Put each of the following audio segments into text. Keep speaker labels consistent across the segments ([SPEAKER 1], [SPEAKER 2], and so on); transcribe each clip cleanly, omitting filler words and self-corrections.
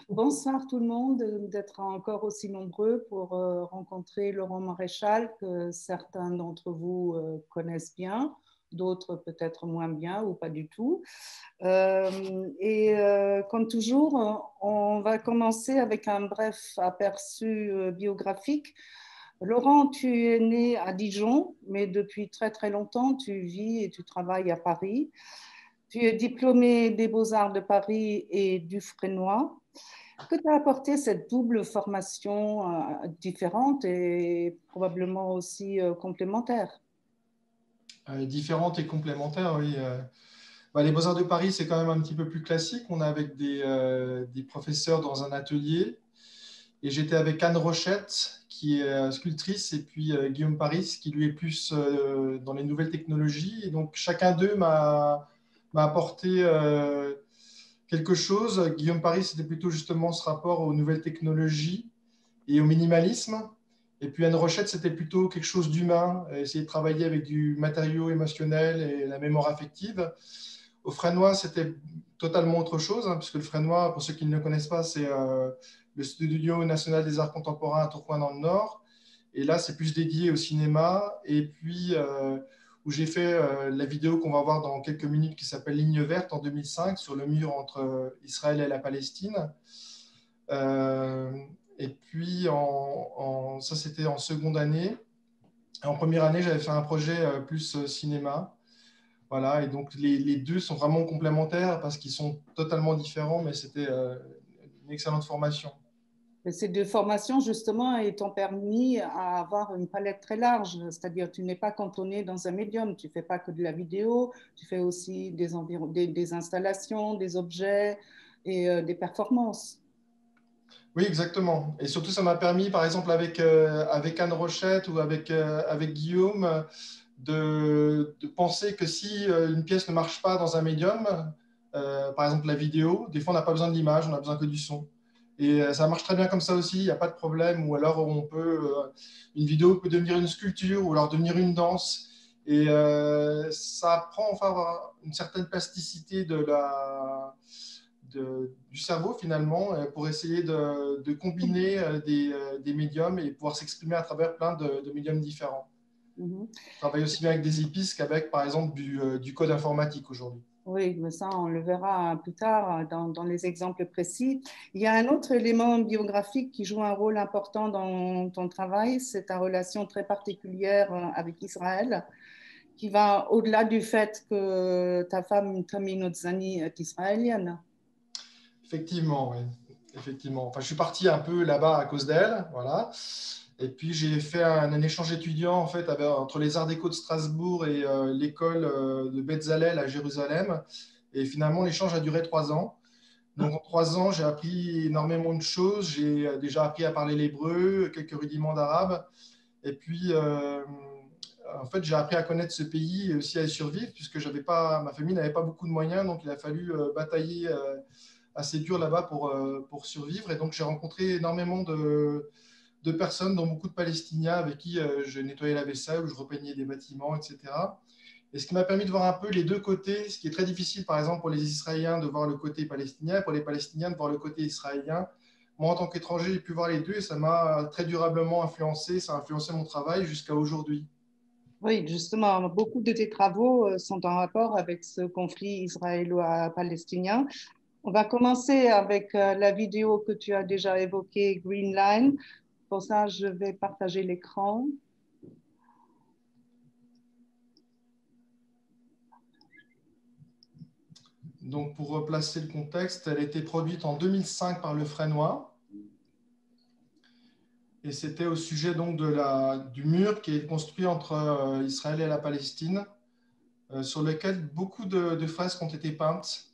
[SPEAKER 1] Bonsoir tout le monde, d'être encore aussi nombreux pour rencontrer Laurent Maréchal, que certains d'entre vous connaissent bien, d'autres peut-être moins bien ou pas du tout. Comme toujours, on va commencer avec un bref aperçu biographique. Laurent, tu es né à Dijon, mais depuis très très longtemps, tu vis et tu travailles à Paris. Tu es diplômé des Beaux-Arts de Paris et du Fresnoy. Que t'a apporté cette double formation différente et probablement aussi complémentaire?
[SPEAKER 2] Différentes et complémentaires, oui. Les Beaux-Arts de Paris, c'est quand même un petit peu plus classique. On est avec des professeurs dans un atelier. Et j'étais avec Anne Rochette, qui est sculptrice, et puis Guillaume Paris, qui lui est plus dans les nouvelles technologies. Et donc, chacun d'eux m'a apporté quelque chose. Guillaume Paris, c'était plutôt justement ce rapport aux nouvelles technologies et au minimalisme. Et puis Anne Rochette, c'était plutôt quelque chose d'humain, essayer de travailler avec du matériau émotionnel et la mémoire affective. Au Fresnoy, c'était totalement autre chose, hein, puisque le Fresnoy, pour ceux qui ne le connaissent pas, c'est le Studio national des arts contemporains à Tourcoing dans le Nord. Et là, c'est plus dédié au cinéma. Et puis, où j'ai fait la vidéo qu'on va voir dans quelques minutes qui s'appelle Ligne verte en 2005 sur le mur entre Israël et la Palestine. Euh, et puis, ça, c'était en seconde année. En première année, j'avais fait un projet plus cinéma. Voilà, et donc les deux sont vraiment complémentaires parce qu'ils sont totalement différents, mais c'était une excellente formation.
[SPEAKER 1] Et ces deux formations, justement, t'ont permis à avoir une palette très large, c'est-à-dire tu n'es pas cantonné dans un médium, tu ne fais pas que de la vidéo, tu fais aussi des installations, des objets et des performances.
[SPEAKER 2] Oui, exactement. Et surtout, ça m'a permis, par exemple, avec Anne Rochette ou avec Guillaume, de penser que si une pièce ne marche pas dans un médium, par exemple la vidéo, des fois on n'a pas besoin de l'image, on a besoin que du son. Et ça marche très bien comme ça aussi, il n'y a pas de problème. Ou alors une vidéo peut devenir une sculpture ou alors devenir une danse. Et ça apprend enfin à avoir une certaine plasticité du cerveau finalement pour essayer de combiner des médiums et pouvoir s'exprimer à travers plein de médiums différents.
[SPEAKER 1] Mhm.
[SPEAKER 2] Je travaille aussi bien avec des épices qu'avec, par exemple, du code informatique aujourd'hui.
[SPEAKER 1] Oui, mais ça, on le verra plus tard dans les exemples précis. Il y a un autre élément biographique qui joue un rôle important dans ton travail, c'est ta relation très particulière avec Israël, qui va au-delà du fait que ta femme, Tammy Notzani, est israélienne.
[SPEAKER 2] Effectivement, oui. Effectivement. Enfin, je suis parti un peu là-bas à cause d'elle, voilà. Et puis j'ai fait un échange étudiant en fait entre les Arts Déco de Strasbourg et l'école de Betzalel à Jérusalem. Et finalement, l'échange a duré 3 ans. Donc en 3 ans, j'ai appris énormément de choses. J'ai déjà appris à parler l'hébreu, quelques rudiments d'arabe. Et puis, en fait, j'ai appris à connaître ce pays et aussi à y survivre, puisque ma famille n'avait pas beaucoup de moyens, donc il a fallu batailler assez dur là-bas pour survivre. Et donc, j'ai rencontré énormément de personnes, dont beaucoup de Palestiniens, avec qui je nettoyais la vaisselle ou je repeignais des bâtiments, etc. Et ce qui m'a permis de voir un peu les deux côtés, ce qui est très difficile, par exemple, pour les Israéliens de voir le côté palestinien, et pour les Palestiniens de voir le côté israélien. Moi, en tant qu'étranger, j'ai pu voir les deux et ça m'a très durablement influencé. Ça a influencé mon travail jusqu'à aujourd'hui.
[SPEAKER 1] Oui, justement, beaucoup de tes travaux sont en rapport avec ce conflit israélo-palestinien. On va commencer avec la vidéo que tu as déjà évoquée, Green Line. Pour ça, je vais partager l'écran.
[SPEAKER 2] Donc, pour replacer le contexte, elle a été produite en 2005 par le Fresnoy. Et c'était au sujet donc du mur qui est construit entre Israël et la Palestine, sur lequel beaucoup de fresques ont été peintes.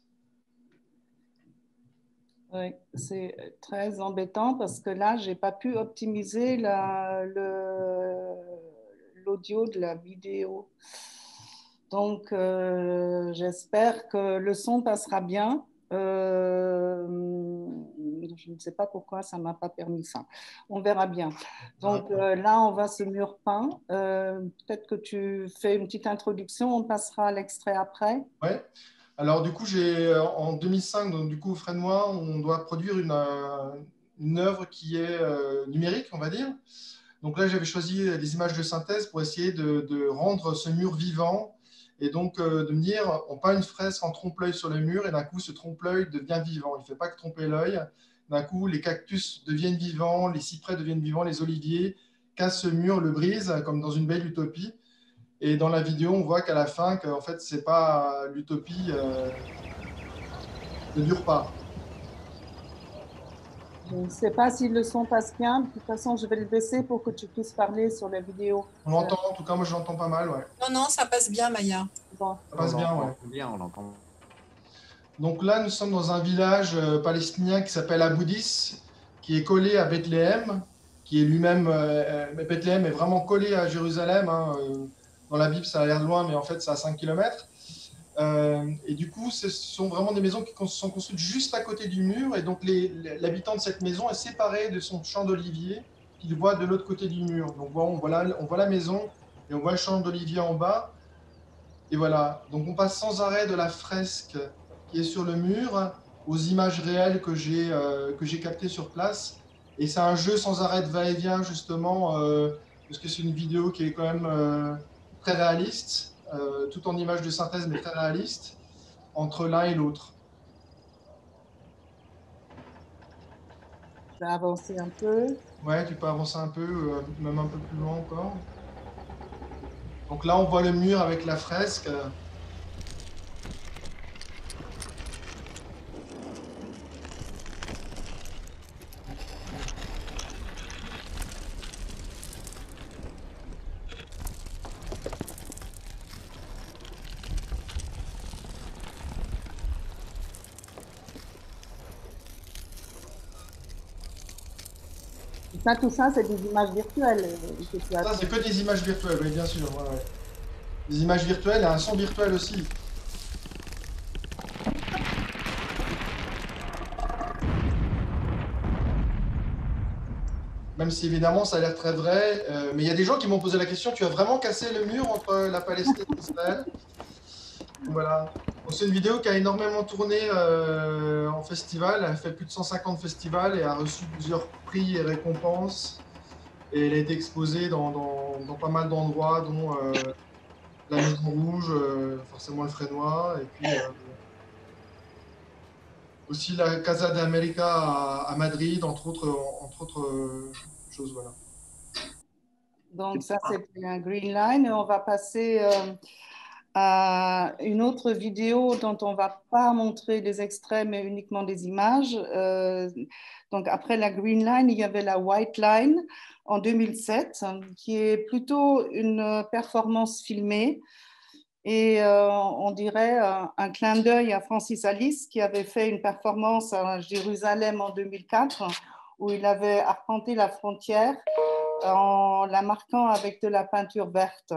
[SPEAKER 1] Oui, c'est très embêtant parce que là, j'ai pas pu optimiser l'audio de la vidéo. Donc, j'espère que le son passera bien. Je ne sais pas pourquoi ça ne m'a pas permis ça. On verra bien. Donc là, on va ce mur peint. Peut-être que tu fais une petite introduction, on passera à l'extrait après.
[SPEAKER 2] Ouais. Alors, du coup, en 2005, donc, du coup, Fred et moi, on doit produire une œuvre qui est numérique, on va dire. Donc là, j'avais choisi des images de synthèse pour essayer de rendre ce mur vivant et donc de me dire, on peint une fresque en trompe-l'œil sur le mur et d'un coup, ce trompe-l'œil devient vivant. Il ne fait pas que tromper l'œil. D'un coup, les cactus deviennent vivants, les cyprès deviennent vivants, les oliviers cassent ce mur, le brisent, comme dans une belle utopie. Et dans la vidéo, on voit qu'à la fin, que, en fait, c'est pas l'utopie ne dure pas.
[SPEAKER 1] Je ne sais pas si le son passe bien. De toute façon, je vais le baisser pour que tu puisses parler sur la vidéo.
[SPEAKER 2] On l'entend, en tout cas, moi, je l'entends pas mal, ouais.
[SPEAKER 3] Non, non, ça passe bien, Maya.
[SPEAKER 1] Bon.
[SPEAKER 2] Ça
[SPEAKER 4] On
[SPEAKER 2] passe bien, ouais.
[SPEAKER 4] l'entend bien, on l'entend.
[SPEAKER 2] Donc là, nous sommes dans un village palestinien qui s'appelle Aboudis, qui est collé à Bethléem, qui est lui-même, Bethléem est vraiment collé à Jérusalem, hein, dans la Bible, ça a l'air loin, mais en fait, c'est à 5 kilomètres. Et du coup, ce sont vraiment des maisons qui sont construites juste à côté du mur. Et donc, l'habitant de cette maison est séparé de son champ d'olivier qu'il voit de l'autre côté du mur. Donc, on voit la maison et on voit le champ d'olivier en bas. Et voilà. Donc, on passe sans arrêt de la fresque qui est sur le mur aux images réelles que j'ai captées sur place. Et c'est un jeu sans arrêt de va-et-vient, justement, parce que c'est une vidéo qui est quand même très réaliste, tout en images de synthèse, mais très réaliste, entre l'un et l'autre.
[SPEAKER 1] Je vais avancer un peu.
[SPEAKER 2] Ouais, tu peux avancer un peu, même un peu plus loin encore. Donc là, on voit le mur avec la fresque.
[SPEAKER 1] Ça, tout ça, c'est des images virtuelles que tu as.
[SPEAKER 2] Ça, c'est que des images virtuelles, oui, bien sûr. Ouais, ouais. Des images virtuelles et un son virtuel aussi. Même si évidemment ça a l'air très vrai, mais il y a des gens qui m'ont posé la question, tu as vraiment cassé le mur entre la Palestine et Israël? Voilà. Donc, c'est une vidéo qui a énormément tourné en festival, elle a fait plus de 150 festivals et a reçu plusieurs prix et récompenses. Et elle a été exposée dans pas mal d'endroits, dont la Maison Rouge, forcément le Frénois, et puis aussi la Casa de América à Madrid, entre autres choses. Voilà.
[SPEAKER 1] Donc, ça, c'était un green line. Et on va passer à une autre vidéo dont on ne va pas montrer des extraits, mais uniquement des images. Donc, après la green line, il y avait la white line en 2007, qui est plutôt une performance filmée. Et on dirait un clin d'œil à Francis Alice, qui avait fait une performance à Jérusalem en 2004, où il avait arpenté la frontière en la marquant avec de la peinture verte.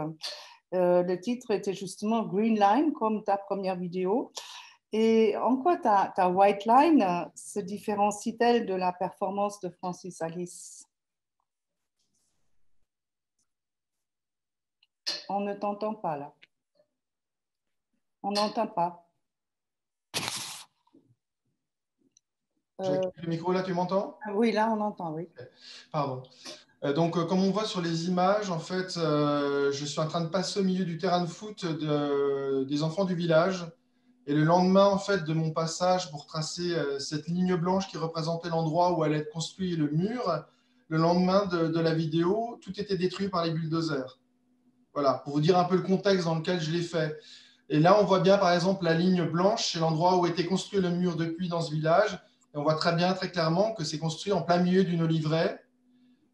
[SPEAKER 1] Le titre était justement Green Line, comme ta première vidéo. Et en quoi ta White Line se différencie-t-elle de la performance de Francis Alice? On ne t'entend pas là. On n'entend pas.
[SPEAKER 2] Le micro là, tu m'entends?
[SPEAKER 1] Oui, là on entend, oui.
[SPEAKER 2] Pardon. Donc, comme on voit sur les images, en fait, je suis en train de passer au milieu du terrain de foot des enfants du village. Et le lendemain, en fait, de mon passage pour tracer cette ligne blanche qui représentait l'endroit où allait être construit le mur, le lendemain de la vidéo, tout était détruit par les bulldozers. Voilà, pour vous dire un peu le contexte dans lequel je l'ai fait. Et là, on voit bien, par exemple, la ligne blanche, c'est l'endroit où était construit le mur depuis dans ce village. Et on voit très bien, très clairement, que c'est construit en plein milieu d'une oliveraie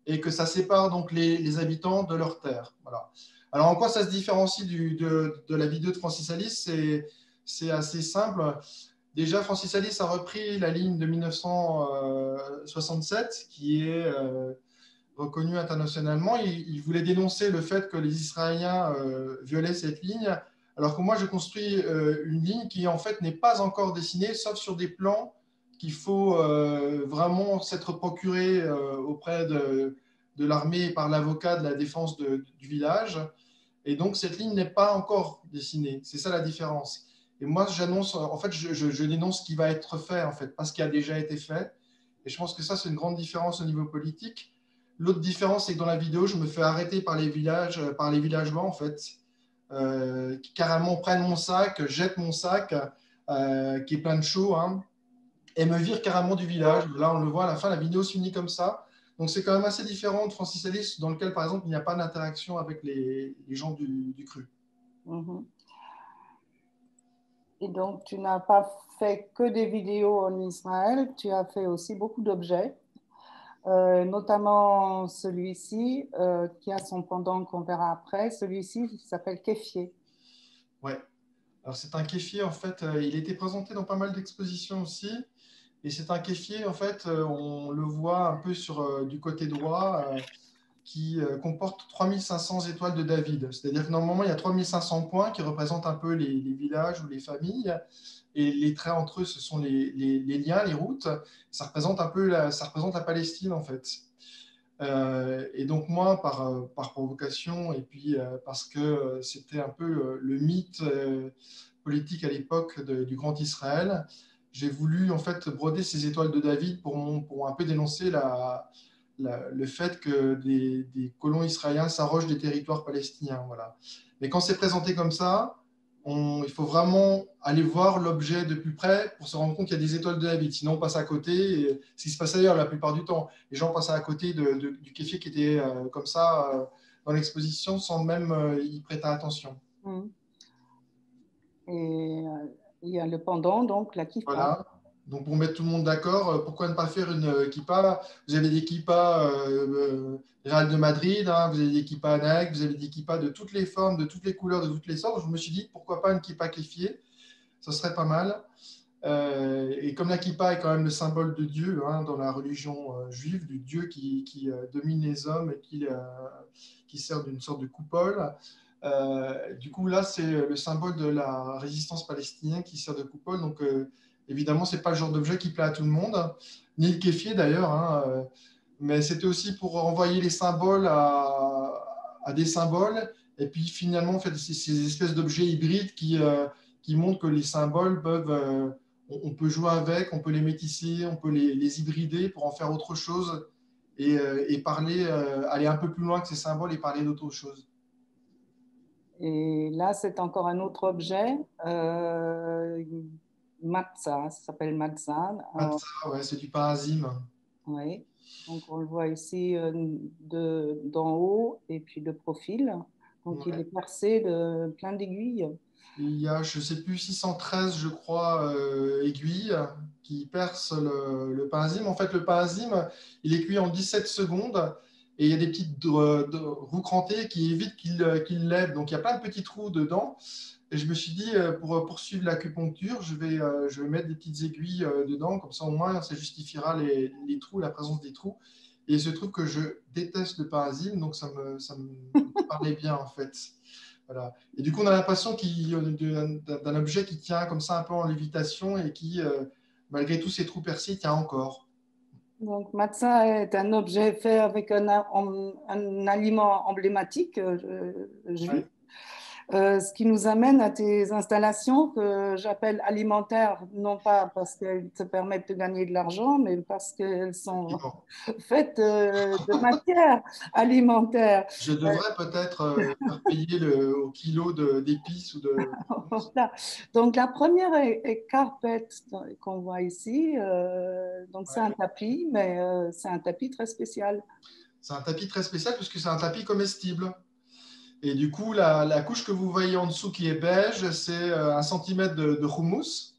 [SPEAKER 2] et que ça sépare donc les habitants de leur terre. Voilà. Alors, en quoi ça se différencie de la vidéo de Francis Alice? C'est assez simple. Déjà, Francis Alice a repris la ligne de 1967, qui est reconnue internationalement. Il voulait dénoncer le fait que les Israéliens violaient cette ligne, alors que moi, je construis une ligne qui, en fait, n'est pas encore dessinée, sauf sur des plans qu'il faut vraiment s'être procuré auprès de l'armée par l'avocat de la défense du village. Et donc, cette ligne n'est pas encore dessinée. C'est ça la différence. Et moi, j'annonce, en fait, je dénonce ce qui va être fait, en fait, pas ce qui a déjà été fait. Et je pense que ça, c'est une grande différence au niveau politique. L'autre différence, c'est que dans la vidéo, je me fais arrêter par les villageois, en fait, qui carrément prennent mon sac, jettent mon sac, qui est plein de chaux, hein, et me virent carrément du village. Là, on le voit à la fin, la vidéo se finit comme ça. Donc, c'est quand même assez différent de Francis Alice, dans lequel, par exemple, il n'y a pas d'interaction avec les gens du cru.
[SPEAKER 1] Mhm. Et donc, tu n'as pas fait que des vidéos en Israël, tu as fait aussi beaucoup d'objets, notamment celui-ci, qui a son pendant qu'on verra après. Celui-ci il s'appelle Kéfier.
[SPEAKER 2] Ouais. Alors, c'est un kéfier, en fait, il était présenté dans pas mal d'expositions aussi. Et c'est un kéfier, en fait, on le voit un peu du côté droit, qui comporte 3500 étoiles de David. C'est-à-dire que normalement, il y a 3500 points qui représentent un peu les villages ou les familles. Et les traits entre eux, ce sont les liens, les routes. Ça représente un peu ça représente la Palestine, en fait. Et donc moi, par provocation, et puis parce que c'était un peu le mythe politique à l'époque du Grand Israël, j'ai voulu en fait broder ces étoiles de David pour un peu dénoncer le fait que des colons israéliens s'arrogent des territoires palestiniens. Voilà. Mais quand c'est présenté comme ça, il faut vraiment aller voir l'objet de plus près pour se rendre compte qu'il y a des étoiles de David. Sinon, on passe à côté. Et ce qui se passe ailleurs la plupart du temps. Les gens passent à côté du kéfier qui était comme ça dans l'exposition sans même y prêter attention.
[SPEAKER 1] Mhm. Et il y a le pendant, donc la kippa.
[SPEAKER 2] Voilà. Donc, pour mettre tout le monde d'accord, pourquoi ne pas faire une kippa? Vous avez des kippas Real de Madrid, hein, vous avez des kippas Nike, vous avez des kippas de toutes les formes, de toutes les couleurs, de toutes les sortes. Je me suis dit, pourquoi pas une kippa kéfier? Ce serait pas mal. Et comme la kippa est quand même le symbole de Dieu hein, dans la religion juive, du Dieu qui domine les hommes et qui sert d'une sorte de coupole, du coup là c'est le symbole de la résistance palestinienne qui sert de coupole. Donc évidemment c'est pas le genre d'objet qui plaît à tout le monde, ni le kéfier d'ailleurs, hein, mais c'était aussi pour renvoyer les symboles à des symboles. Et puis finalement, en fait, ces espèces d'objets hybrides qui montrent que les symboles peuvent, on peut jouer avec, on peut les métisser, on peut les hybrider pour en faire autre chose et parler, aller un peu plus loin que ces symboles et parler d'autre chose.
[SPEAKER 1] Et là, c'est encore un autre objet, matzah, ça s'appelle matzah.
[SPEAKER 2] Matzah, ouais, c'est du parasime.
[SPEAKER 1] Oui. Donc, on le voit ici d'en haut et puis de profil. Donc, il est
[SPEAKER 2] Ouais.
[SPEAKER 1] percé de plein d'aiguilles.
[SPEAKER 2] Il y a, je ne sais plus, 613, je crois, aiguilles qui percent le parasime. En fait, le parasime, il est cuit en 17 secondes et il y a des petites roues crantées qui évitent qu'il lève. Donc, il y a plein de petits trous dedans. Et je me suis dit, pour poursuivre l'acupuncture, je vais mettre des petites aiguilles dedans. Comme ça, au moins, ça justifiera les trous, la présence des trous. Et il se trouve que je déteste le parasime, donc ça me parlait bien, en fait. Voilà. Et du coup, on a l'impression d'un objet qui tient comme ça un peu en lévitation et qui, malgré tous ces trous percés, tient encore.
[SPEAKER 1] Donc, matzah est un objet fait avec un aliment emblématique juif.
[SPEAKER 2] Ouais.
[SPEAKER 1] Ce qui nous amène à tes installations que j'appelle alimentaires, non pas parce qu'elles te permettent de gagner de l'argent, mais parce qu'elles sont
[SPEAKER 2] Effectivement.
[SPEAKER 1] faites de matière alimentaire.
[SPEAKER 2] Je devrais peut-être faire payer au kilo d'épices ou de.
[SPEAKER 1] Voilà. Donc la première est carpet qu'on voit ici. Donc c'est
[SPEAKER 2] Ouais.
[SPEAKER 1] un tapis, mais c'est un tapis très spécial.
[SPEAKER 2] C'est un tapis très spécial puisque c'est un tapis comestible. Et du coup, la couche que vous voyez en dessous qui est beige, c'est 1 centimètre de houmous.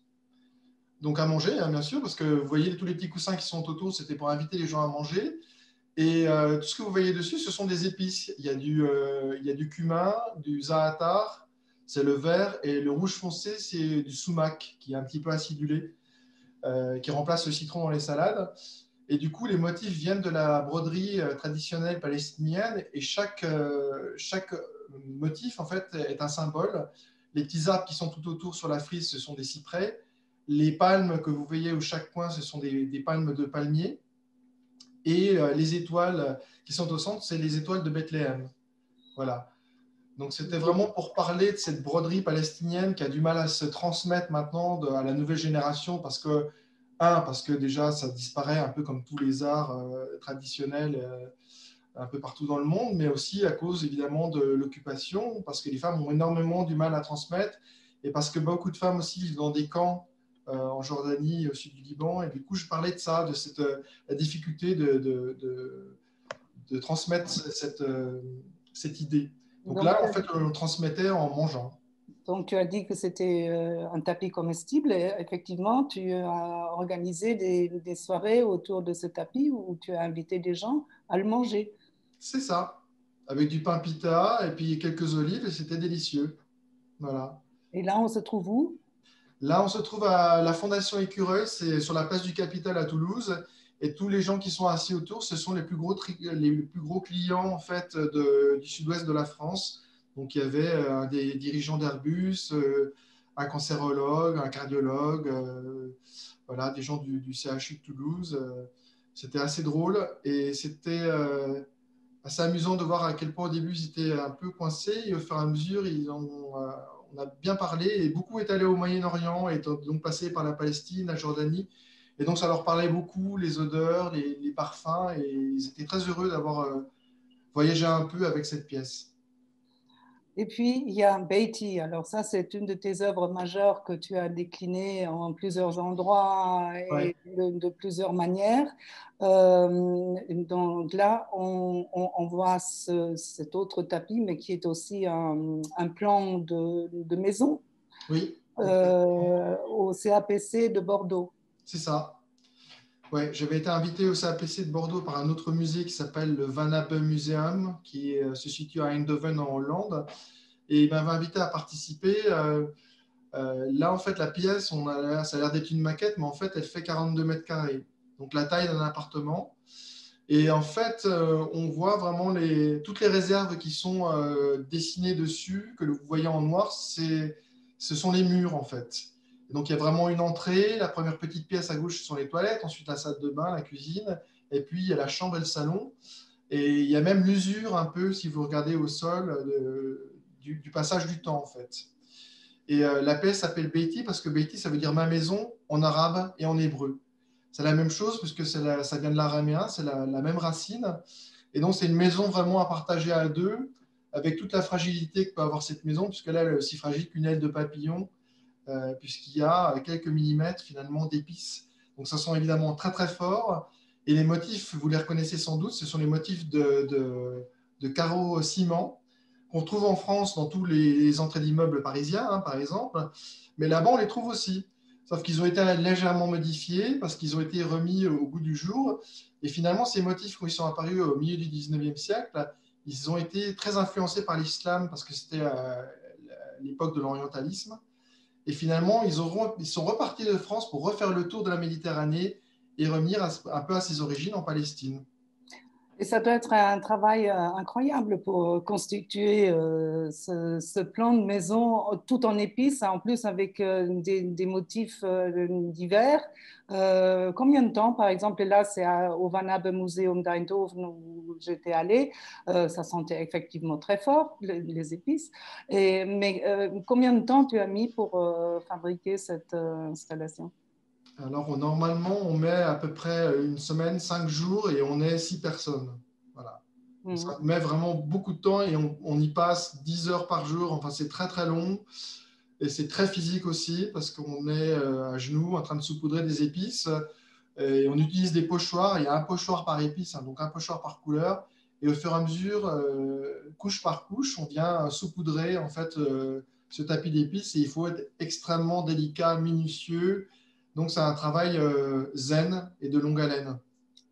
[SPEAKER 2] Donc à manger, hein, bien sûr, parce que vous voyez tous les petits coussins qui sont autour, c'était pour inviter les gens à manger. Et tout ce que vous voyez dessus, ce sont des épices. Il y a du cumin, du za'atar, c'est le vert, et le rouge foncé, c'est du sumac, qui est un petit peu acidulé, qui remplace le citron dans les salades. Et du coup, les motifs viennent de la broderie traditionnelle palestinienne, et chaque motif, en fait, est un symbole. Les petits arbres qui sont tout autour sur la frise, ce sont des cyprès. Les palmes que vous voyez au chaque coin, ce sont des palmes de palmier. Et les étoiles qui sont au centre, c'est les étoiles de Bethléem. Voilà. Donc, c'était vraiment pour parler de cette broderie palestinienne qui a du mal à se transmettre maintenant à la nouvelle génération parce que déjà, ça disparaît un peu comme tous les arts traditionnels un peu partout dans le monde, mais aussi à cause évidemment de l'occupation, parce que les femmes ont énormément du mal à transmettre et parce que beaucoup de femmes aussi vivent dans des camps en Jordanie, au sud du Liban. Et du coup, je parlais de ça, de la difficulté de transmettre cette idée. Donc
[SPEAKER 1] Donc,
[SPEAKER 2] là, en fait, on le transmettait en mangeant.
[SPEAKER 1] donc, tu as dit que c'était un tapis comestible et effectivement, tu as organisé des soirées autour de ce tapis où tu as invité des gens à le manger.
[SPEAKER 2] C'est ça, avec du pain pita et puis quelques olives, et c'était délicieux. Voilà.
[SPEAKER 1] Et là, on se trouve où?
[SPEAKER 2] Là, on se trouve à la Fondation Écureuil, c'est sur la place du Capitole à Toulouse. Et tous les gens qui sont assis autour, ce sont les plus gros clients en fait, du sud-ouest de la France. Donc, il y avait des dirigeants d'Airbus, un cancérologue, un cardiologue, voilà, des gens du CHU de Toulouse. C'était assez drôle et c'était assez amusant de voir à quel point au début ils étaient un peu coincés et au fur et à mesure on a bien parlé et beaucoup est allé au Moyen-Orient et donc passé par la Palestine, la Jordanie et donc ça leur parlait beaucoup, les odeurs, les parfums et ils étaient très heureux d'avoir voyagé un peu avec cette pièce.
[SPEAKER 1] Et puis, il y a Beatty. Alors ça, c'est une de tes œuvres majeures que tu as déclinées en plusieurs endroits
[SPEAKER 2] Ouais,
[SPEAKER 1] et de plusieurs manières. Donc là, on voit cet autre tapis, mais qui est aussi un plan de maison
[SPEAKER 2] oui, exactement.
[SPEAKER 1] au CAPC de Bordeaux.
[SPEAKER 2] C'est ça. Ouais, j'avais été invité au CAPC de Bordeaux par un autre musée qui s'appelle le Van Abbe Museum, qui se situe à Eindhoven en Hollande. Et il m'avait invité à participer. Là, en fait, la pièce, ça a l'air d'être une maquette, mais en fait, elle fait 42 mètres carrés. Donc, la taille d'un appartement. Et en fait, on voit vraiment toutes les réserves qui sont dessinées dessus, que vous voyez en noir, ce sont les murs, en fait. Et donc, il y a vraiment une entrée. La première petite pièce à gauche, ce sont les toilettes. Ensuite, la salle de bain, la cuisine. Et puis, il y a la chambre et le salon. Et il y a même l'usure un peu, si vous regardez au sol, du passage du temps, en fait. Et la paix s'appelle Beiti parce que Beiti, ça veut dire ma maison en arabe et en hébreu. C'est la même chose puisque ça vient de l'araméen, c'est la même racine. Et donc, c'est une maison vraiment à partager à deux, avec toute la fragilité que peut avoir cette maison, puisque là, elle est aussi fragile qu'une aile de papillon, puisqu'il y a quelques millimètres finalement d'épices. Donc, ça sent évidemment très très fort. Et les motifs, vous les reconnaissez sans doute, ce sont les motifs de carreaux ciment qu'on trouve en France dans tous les entrées d'immeubles parisiens, hein, par exemple. Mais là-bas, on les trouve aussi. Sauf qu'ils ont été légèrement modifiés parce qu'ils ont été remis au goût du jour. Et finalement, ces motifs, quand ils sont apparus au milieu du 19e siècle, ils ont été très influencés par l'islam parce que c'était l'époque de l'orientalisme. Et finalement, ils sont repartis de France pour refaire le tour de la Méditerranée et revenir un peu à ses origines en Palestine.
[SPEAKER 1] Et ça doit être un travail incroyable pour constituer ce plan de maison tout en épices, en plus avec des motifs divers. Combien de temps, par exemple, et là c'est au Van Abbe Museum d'Eindhoven où j'étais allée, ça sentait effectivement très fort, les épices. Mais combien de temps tu as mis pour fabriquer cette installation?
[SPEAKER 2] Alors, normalement, on met à peu près une semaine, 5 jours, et on est 6 personnes. Voilà. Donc,
[SPEAKER 1] Mhm.
[SPEAKER 2] ça met vraiment beaucoup de temps et on y passe 10 heures par jour. Enfin, c'est très, très long. Et c'est très physique aussi parce qu'on est à genoux en train de saupoudrer des épices. Et on utilise des pochoirs. Il y a un pochoir par épice, hein, donc un pochoir par couleur. Et au fur et à mesure, couche par couche, on vient saupoudrer en fait ce tapis d'épices. Et il faut être extrêmement délicat, minutieux. Donc c'est un travail zen et de longue haleine.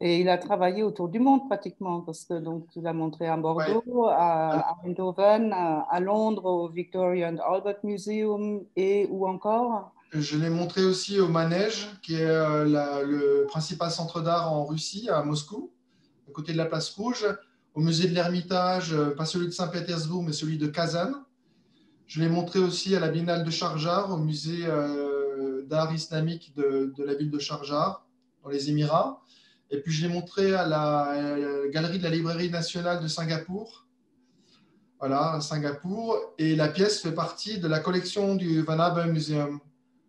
[SPEAKER 1] Et il a travaillé autour du monde pratiquement, parce que donc, tu l'as montré à
[SPEAKER 2] Ouais.
[SPEAKER 1] Bordeaux, à Eindhoven, à Londres, au Victoria and Albert Museum, et où encore?
[SPEAKER 2] Je l'ai montré aussi au Manège, qui est le principal centre d'art en Russie, à Moscou, à côté de la place Rouge, au musée de l'Ermitage, pas celui de Saint-Pétersbourg, mais celui de Kazan. Je l'ai montré aussi à la Biennale de Sharjah, au musée d'art islamique de la ville de Sharjah, dans les Émirats. Et puis je l'ai montré à la galerie de la Librairie nationale de Singapour. voilà, à Singapour. Et la pièce fait partie de la collection du Van Abbe Museum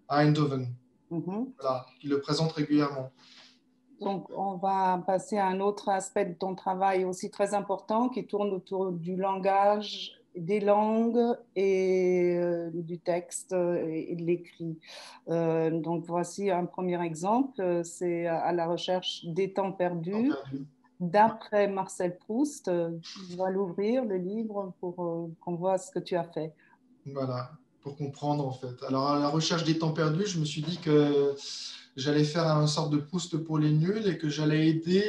[SPEAKER 2] à Eindhoven,
[SPEAKER 1] Mhm.
[SPEAKER 2] voilà, qui le présente régulièrement.
[SPEAKER 1] Donc, on va passer à un autre aspect de ton travail aussi très important qui tourne autour du langage, des langues et du texte et de l'écrit. Donc, voici un premier exemple. C'est à la recherche des temps
[SPEAKER 2] Temps
[SPEAKER 1] perdus
[SPEAKER 2] perdu.
[SPEAKER 1] d'après Marcel Proust. On va l'ouvrir, le livre, pour qu'on voit ce que tu as fait.
[SPEAKER 2] Voilà, pour comprendre en fait. Alors, à la recherche des temps perdus, je me suis dit que j'allais faire une sorte de Proust pour les nuls et que j'allais aider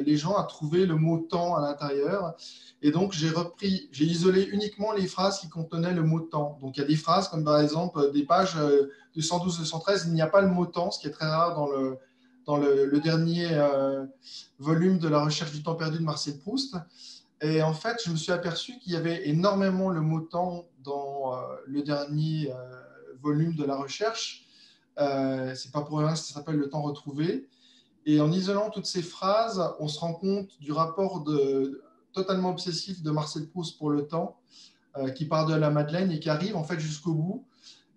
[SPEAKER 2] les gens à trouver le mot temps à l'intérieur. Et donc, j'ai isolé uniquement les phrases qui contenaient le mot temps. Donc, il y a des phrases comme par exemple des pages 212-213, il n'y a pas le mot temps, ce qui est très rare dans le dernier volume de la recherche du temps perdu de Marcel Proust. Et en fait, je me suis aperçu qu'il y avait énormément le mot temps dans le dernier volume de la recherche. C'est pas pour rien que ça s'appelle le temps retrouvé. Et en isolant toutes ces phrases, on se rend compte du rapport totalement obsessif de Marcel Proust pour le temps, qui part de la Madeleine et qui arrive en fait jusqu'au bout.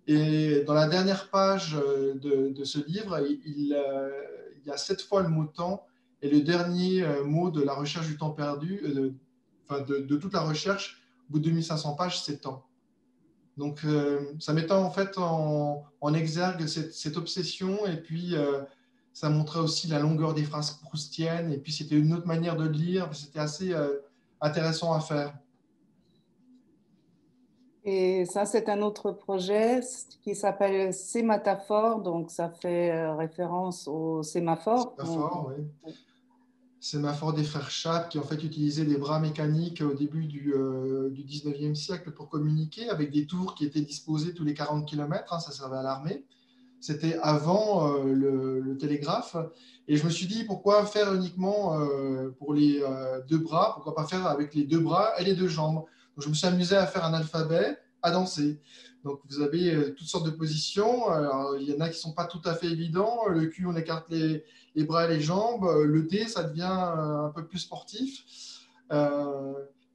[SPEAKER 2] Et dans la dernière page de ce livre, il y a 7 fois le mot temps et le dernier mot de la recherche du temps perdu, enfin de toute la recherche, au bout de 2500 pages, c'est temps. Donc ça mettait en fait en exergue cette obsession et puis ça montrait aussi la longueur des phrases proustiennes et puis c'était une autre manière de le lire, c'était assez intéressant à faire.
[SPEAKER 1] Et ça, c'est un autre projet qui s'appelle Sémataphore. Donc, ça fait référence au sémaphore.
[SPEAKER 2] C'est fort, oui. Sémaphore des frères Chappe qui en fait utilisaient des bras mécaniques au début du 19e siècle pour communiquer avec des tours qui étaient disposées tous les 40 km, hein, ça servait à l'armée. C'était avant le télégraphe. Et je me suis dit, pourquoi faire uniquement pour les 2 bras? Pourquoi pas faire avec les 2 bras et les 2 jambes? Donc, je me suis amusé à faire un alphabet à danser. Donc, vous avez toutes sortes de positions. Alors, il y en a qui ne sont pas tout à fait évidents. Le cul, on écarte les bras et les jambes. Le D, ça devient un peu plus sportif. Euh,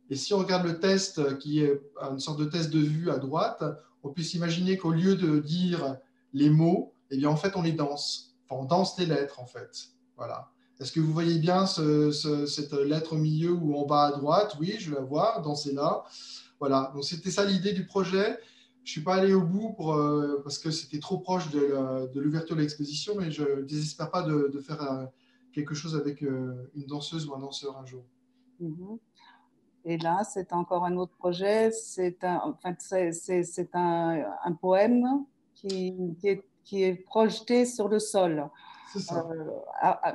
[SPEAKER 2] et si on regarde le test, qui est une sorte de test de vue à droite, on peut s'imaginer qu'au lieu de dire les mots, eh bien, en fait, on les danse. Enfin, on danse les lettres, en fait. Voilà. Est-ce que vous voyez bien cette lettre au milieu ou en bas à droite? Oui, je vais la voir, dansez-la. Voilà. Donc, c'était ça l'idée du projet. Je ne suis pas allé au bout parce que c'était trop proche de l'ouverture de l'exposition, mais je ne désespère pas de faire quelque chose avec une danseuse ou un danseur un jour.
[SPEAKER 1] Mhm. Et là, c'est encore un autre projet. C'est un poème qui est projeté sur le sol.
[SPEAKER 2] C'est
[SPEAKER 1] Euh,
[SPEAKER 2] ça.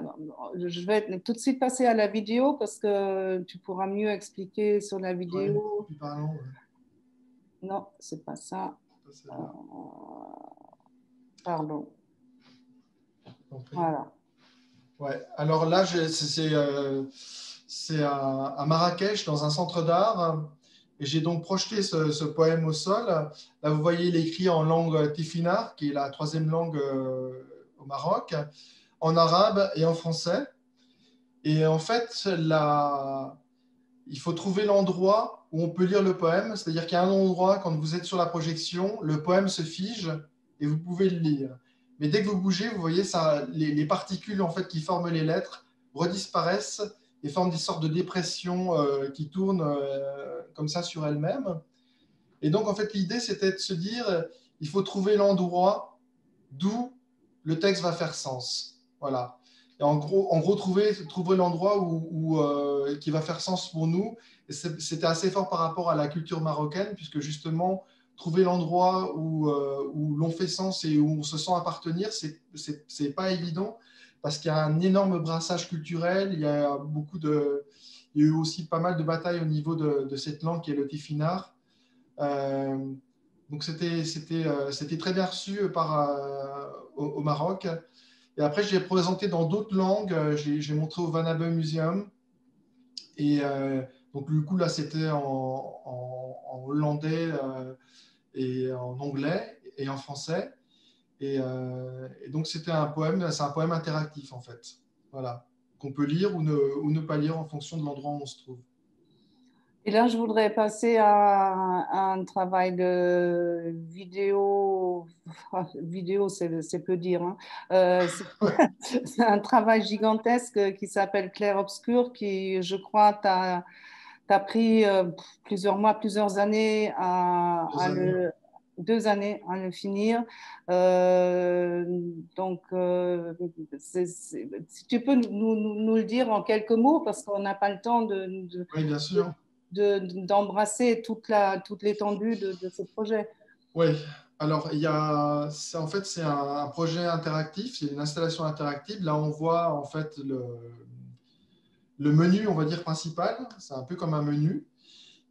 [SPEAKER 1] je vais tout de suite passer à la vidéo parce que tu pourras mieux expliquer sur la
[SPEAKER 2] Ouais,
[SPEAKER 1] vidéo.
[SPEAKER 2] plus parlant, ouais.
[SPEAKER 1] Non, c'est pas ça.
[SPEAKER 2] Ça,
[SPEAKER 1] Euh,
[SPEAKER 2] celle-là.
[SPEAKER 1] pardon.
[SPEAKER 2] Compris.
[SPEAKER 1] Voilà.
[SPEAKER 2] Ouais. Alors là, c'est à Marrakech, dans un centre d'art. Et j'ai donc projeté ce poème au sol. Là, vous voyez, il est écrit en langue tifinagh, qui est la troisième langue au Maroc, en arabe et en français. Et en fait, il faut trouver l'endroit où on peut lire le poème. C'est-à-dire qu'il y a un endroit, quand vous êtes sur la projection, le poème se fige et vous pouvez le lire. Mais dès que vous bougez, vous voyez ça, les particules en fait qui forment les lettres redisparaissent et forment des sortes de dépressions qui tournent comme ça sur elles-mêmes. Et donc en fait l'idée c'était de se dire il faut trouver l'endroit d'où le texte va faire sens. Voilà. Et en gros trouver l'endroit qui va faire sens pour nous. Et c'était assez fort par rapport à la culture marocaine, puisque justement, trouver l'endroit où l'on fait sens et où on se sent appartenir, c'est pas évident, parce qu'il y a un énorme brassage culturel. Il y a eu aussi pas mal de batailles au niveau de cette langue qui est le tifinagh. Euh, donc c'était très bien reçu au Maroc. Et après, je l'ai présenté dans d'autres langues. J'ai montré au Van Abbe Museum. Et donc, du coup, là, c'était en hollandais et en anglais et en français. Et donc, c'est un poème interactif, en fait. Voilà. Qu'on peut lire ou ne pas lire en fonction de l'endroit où on se trouve.
[SPEAKER 1] Et là, je voudrais passer à un travail de vidéo. Vidéo, c'est peu dire, hein. C'est un travail gigantesque qui s'appelle Clair-Obscur, qui, je crois, t'as pris plusieurs mois, plusieurs années
[SPEAKER 2] Deux années.
[SPEAKER 1] 2 années à le finir. Donc, si tu peux nous le dire en quelques mots, parce qu'on n'a pas le temps
[SPEAKER 2] Oui, bien sûr.
[SPEAKER 1] d'embrasser toute l'étendue de ce projet.
[SPEAKER 2] Oui, alors en fait, c'est un projet interactif, c'est une installation interactive. Là, on voit en fait le menu, on va dire, principal. C'est un peu comme un menu.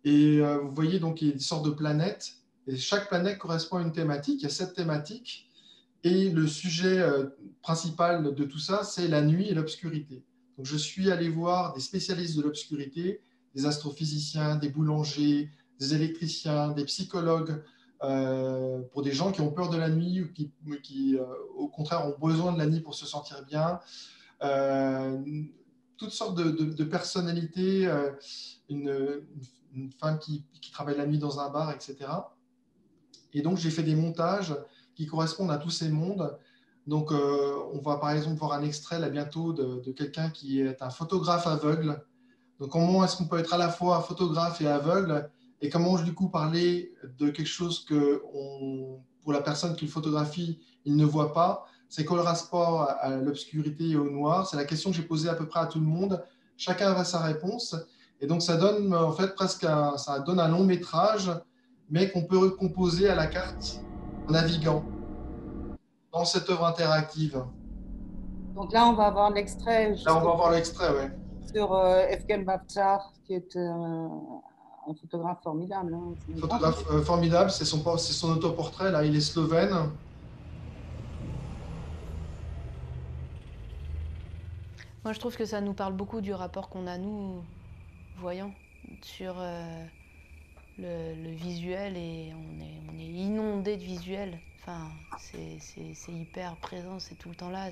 [SPEAKER 2] Et vous voyez donc il y a une sorte de planète. Et chaque planète correspond à une thématique. Il y a 7 thématiques. Et le sujet principal de tout ça, c'est la nuit et l'obscurité. Donc, je suis allé voir des spécialistes de l'obscurité, des astrophysiciens, des boulangers, des électriciens, des psychologues, pour des gens qui ont peur de la nuit ou qui au contraire, ont besoin de la nuit pour se sentir bien. Euh, Toutes sortes de personnalités, une, une femme qui travaille la nuit dans un bar, etc. Et donc, j'ai fait des montages qui correspondent à tous ces mondes. Donc, on va par exemple voir un extrait là bientôt de quelqu'un qui est un photographe aveugle. Donc, comment est-ce qu'on peut être à la fois photographe et aveugle et comment, du coup, parler de quelque chose que, pour la personne qui le photographie, il ne voit pas. C'est quoi le rapport à l'obscurité et au noir? C'est la question que j'ai posée à peu près à tout le monde. Chacun a sa réponse. Et donc, ça donne en fait ça donne un long métrage, mais qu'on peut recomposer à la carte en naviguant dans cette œuvre interactive.
[SPEAKER 1] Donc là, on va avoir l'extrait
[SPEAKER 2] Là, on
[SPEAKER 1] justement
[SPEAKER 2] va voir l'extrait, ouais.
[SPEAKER 1] sur Evgen Bavtsar, qui est un photographe formidable, hein. C'est un grand
[SPEAKER 2] Photographe
[SPEAKER 1] photographe.
[SPEAKER 2] formidable, c'est son autoportrait, là, il est slovène.
[SPEAKER 3] Moi, je trouve que ça nous parle beaucoup du rapport qu'on a, nous, voyants, sur le visuel et on est inondé de visuels. Enfin, c'est hyper présent, c'est tout le temps là.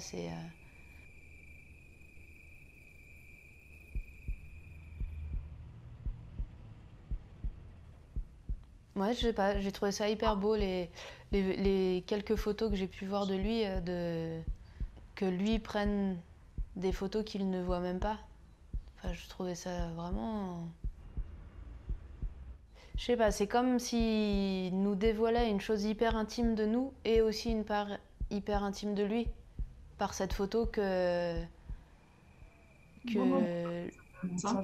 [SPEAKER 3] Ouais, je sais pas, j'ai trouvé ça hyper beau, les quelques photos que j'ai pu voir de lui, que lui prenne des photos qu'il ne voit même pas. Enfin, je trouvais ça vraiment. Je sais pas, c'est comme si nous dévoilait une chose hyper intime de nous et aussi une part hyper intime de lui par cette photo que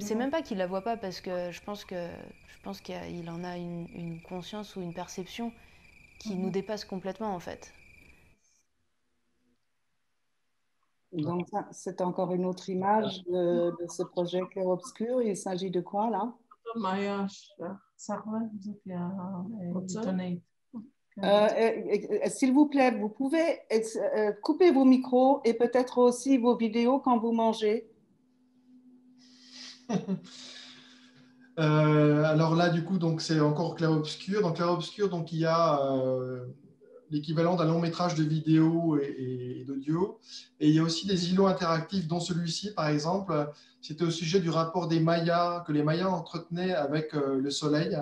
[SPEAKER 3] c'est même pas qu'il la voit pas parce que je pense qu'il en a une conscience ou une perception qui nous dépasse complètement en fait.
[SPEAKER 1] Donc, ça, c'est encore une autre image de ce projet Clair-Obscur. Il s'agit de quoi là? S'il vous plaît, vous pouvez couper vos micros et peut-être aussi vos vidéos quand vous mangez.
[SPEAKER 2] Alors là, du coup, donc c'est encore clair-obscur. Dans clair-obscur, donc il y a l'équivalent d'un long métrage de vidéo et d'audio. Et il y a aussi des îlots interactifs, dont celui-ci, par exemple. C'était au sujet du rapport des Mayas, que les Mayas entretenaient avec le soleil.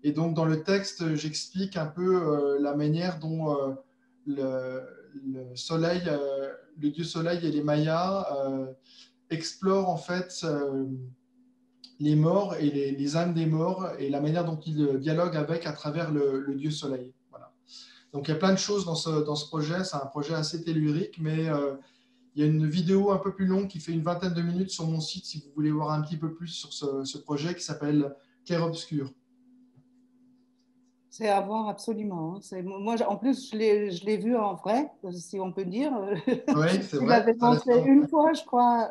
[SPEAKER 2] Et donc, dans le texte, j'explique un peu la manière dont le soleil, le dieu soleil et les Mayas explorent en fait les morts et les âmes des morts et la manière dont ils dialoguent avec à travers le dieu soleil. Voilà. Donc, il y a plein de choses dans ce projet. C'est un projet assez tellurique, mais il y a une vidéo un peu plus longue qui fait une vingtaine de minutes sur mon site si vous voulez voir un petit peu plus sur ce projet qui s'appelle Clair-Obscur.
[SPEAKER 1] C'est à voir absolument, hein. Moi, en plus, je l'ai vu en vrai, si on peut dire.
[SPEAKER 2] Oui, c'est
[SPEAKER 1] Tu
[SPEAKER 2] vrai.
[SPEAKER 1] l'avais montré une fois, je crois,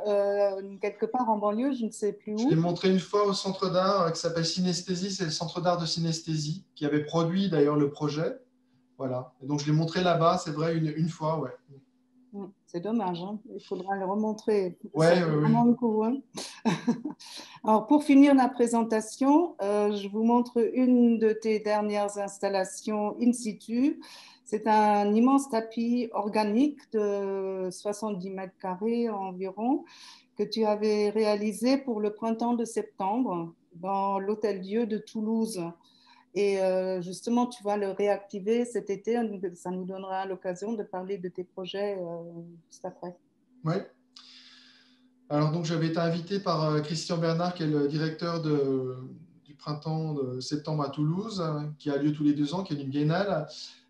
[SPEAKER 1] quelque part en banlieue, je ne sais plus
[SPEAKER 2] Je l'ai
[SPEAKER 1] où.
[SPEAKER 2] montré une fois au centre d'art qui s'appelle Synesthésie. C'est le centre d'art de synesthésie qui avait produit d'ailleurs le projet. Voilà. Et donc, je l'ai montré là-bas, c'est vrai, une fois, ouais.
[SPEAKER 1] C'est dommage, hein. Il faudra le remontrer. Ça
[SPEAKER 2] Ouais,
[SPEAKER 1] vaut
[SPEAKER 2] ouais,
[SPEAKER 1] vraiment
[SPEAKER 2] ouais.
[SPEAKER 1] le coup, hein. Alors, pour finir la présentation, je vous montre une de tes dernières installations in situ. C'est un immense tapis organique de 70 mètres carrés environ que tu avais réalisé pour le printemps de septembre. dans l'Hôtel-Dieu de Toulouse. Et justement, tu vas le réactiver cet été. Ça nous donnera l'occasion de parler de tes projets juste après.
[SPEAKER 2] Oui. Alors donc j'avais été invité par Christian Bernard, qui est le directeur du printemps de septembre à Toulouse, qui a lieu tous les 2 ans, qui est une biennale.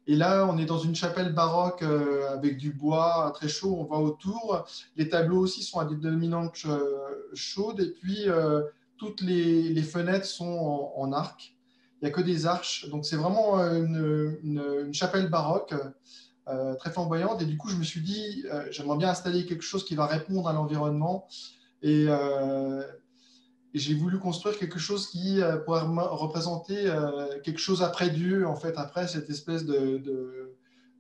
[SPEAKER 2] Et là, on est dans une chapelle baroque avec du bois très chaud. On va autour. Les tableaux aussi sont à des dominantes chaudes. Et puis, toutes les fenêtres sont en arc. Il n'y a que des arches. Donc, c'est vraiment une chapelle baroque très flamboyante. Et du coup, je me suis dit, j'aimerais bien installer quelque chose qui va répondre à l'environnement. Et j'ai voulu construire quelque chose qui pourrait représenter quelque chose après Dieu, en fait, après cette espèce de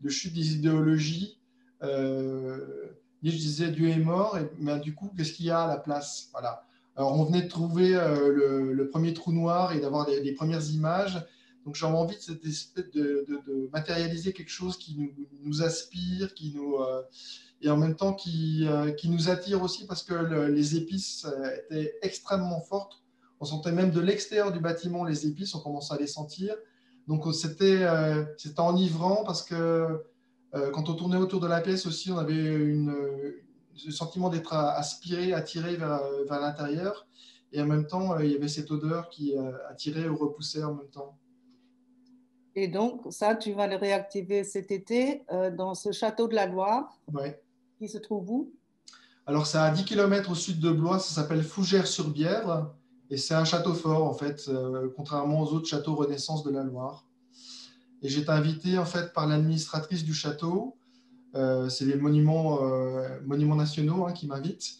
[SPEAKER 2] chute des idéologies. Nietzsche disait Dieu est mort, mais du coup, qu'est-ce qu'il y a à la place? Voilà. Alors, on venait de trouver le premier trou noir et d'avoir les premières images. Donc, j'avais envie de matérialiser quelque chose qui nous aspire, et en même temps qui nous attire aussi parce que les épices étaient extrêmement fortes. On sentait même de l'extérieur du bâtiment les épices, on commençait à les sentir. Donc c'était enivrant parce que quand on tournait autour de la pièce aussi, on avait le sentiment d'être aspiré, attiré vers l'intérieur. Et en même temps, il y avait cette odeur qui attirait ou repoussait en même temps.
[SPEAKER 1] Et donc, ça, tu vas le réactiver cet été dans ce château de la Loire,
[SPEAKER 2] Ouais.
[SPEAKER 1] qui se trouve où?
[SPEAKER 2] Alors, c'est à 10 km au sud de Blois, ça s'appelle Fougères-sur-Bièvre, et c'est un château fort, en fait, contrairement aux autres châteaux Renaissance de la Loire. Et j'ai été invité, en fait, par l'administratrice du château, c'est les monuments nationaux qui m'invitent,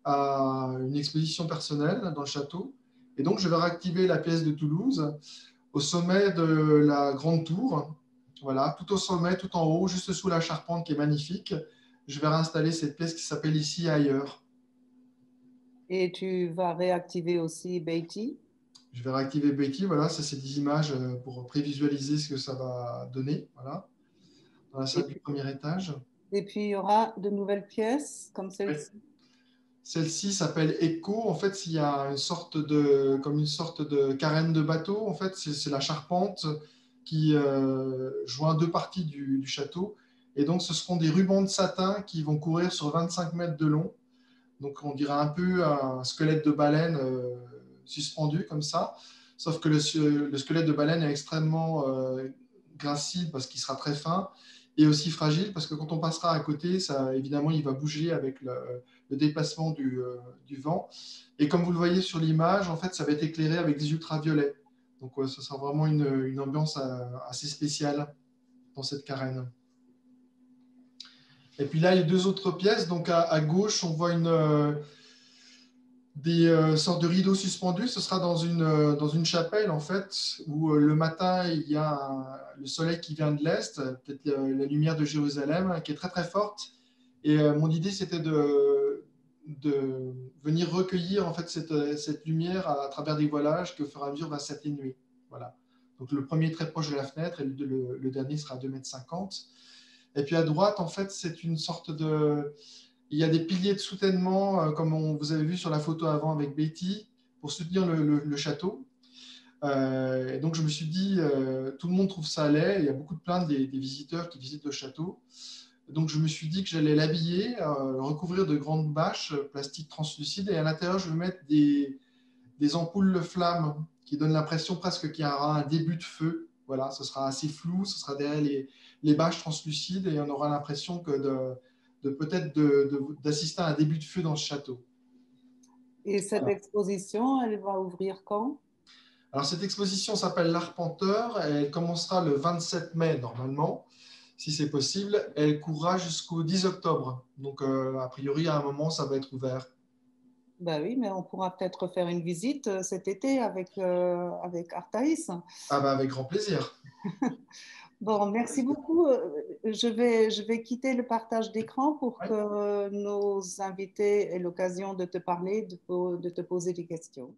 [SPEAKER 2] à une exposition personnelle dans le château. Et donc, je vais réactiver la pièce de Toulouse au sommet de la Grande Tour, voilà, tout au sommet, tout en haut, juste sous la charpente qui est magnifique. Je vais réinstaller cette pièce qui s'appelle Ici et ailleurs.
[SPEAKER 1] Et tu vas réactiver aussi Beatty.
[SPEAKER 2] Je vais réactiver Betty, voilà, ça c'est des images pour prévisualiser ce que ça va donner, voilà, dans la salle du premier étage.
[SPEAKER 1] Et puis, il y aura de nouvelles pièces comme
[SPEAKER 2] Oui.
[SPEAKER 1] celle-ci.
[SPEAKER 2] Celle-ci s'appelle Echo. En fait, il y a comme une sorte de carène de bateau. En fait, c'est la charpente qui joint 2 parties du château. Et donc, ce seront des rubans de satin qui vont courir sur 25 mètres de long. Donc, on dirait un peu un squelette de baleine suspendu comme ça. Sauf que le squelette de baleine est extrêmement gracile parce qu'il sera très fin et aussi fragile parce que quand on passera à côté, ça, évidemment, il va bouger avec le déplacement du vent. Et comme vous le voyez sur l'image, en fait, ça va être éclairé avec des ultraviolets. Donc, ça sera vraiment une ambiance assez spéciale dans cette carène. Et puis là, il y a 2 autres pièces. Donc, à gauche, on voit des sortes de rideaux suspendus. Ce sera dans une chapelle, en fait, où le matin, il y a le soleil qui vient de l'Est, peut-être la lumière de Jérusalem, qui est très, très forte. Et mon idée, c'était de venir recueillir en fait cette lumière à travers des voilages qui au fur et à mesure va s'atténuer. Voilà. Donc le premier est très proche de la fenêtre et le dernier sera à 2,50 m. Et puis à droite, en fait, c'est une sorte de... Il y a des piliers de soutènement, comme vous avez vu sur la photo avant avec Betty, pour soutenir le château. Et donc je me suis dit, tout le monde trouve ça laid. Il y a beaucoup de plaintes des visiteurs qui visitent le château. Donc, je me suis dit que j'allais l'habiller, recouvrir de grandes bâches plastique translucides et à l'intérieur, je vais mettre des ampoules flammes qui donnent l'impression presque qu'il y aura un début de feu. Voilà, ce sera assez flou, ce sera derrière les bâches translucides et on aura l'impression que peut-être d'assister à un début de feu dans ce château.
[SPEAKER 1] Et cette
[SPEAKER 2] Voilà.
[SPEAKER 1] exposition, elle va ouvrir quand?
[SPEAKER 2] Alors, cette exposition s'appelle L'Arpenteur et elle commencera le 27 mai normalement. Si c'est possible, elle courra jusqu'au 10 octobre. Donc, a priori, à un moment, ça va être ouvert.
[SPEAKER 1] Ben oui, mais on pourra peut-être faire une visite cet été avec Artaïs.
[SPEAKER 2] Ah bah avec grand plaisir.
[SPEAKER 1] Bon, merci beaucoup. Je vais quitter le partage d'écran pour
[SPEAKER 2] Ouais.
[SPEAKER 1] que nos invités aient l'occasion de te parler, de te poser des questions.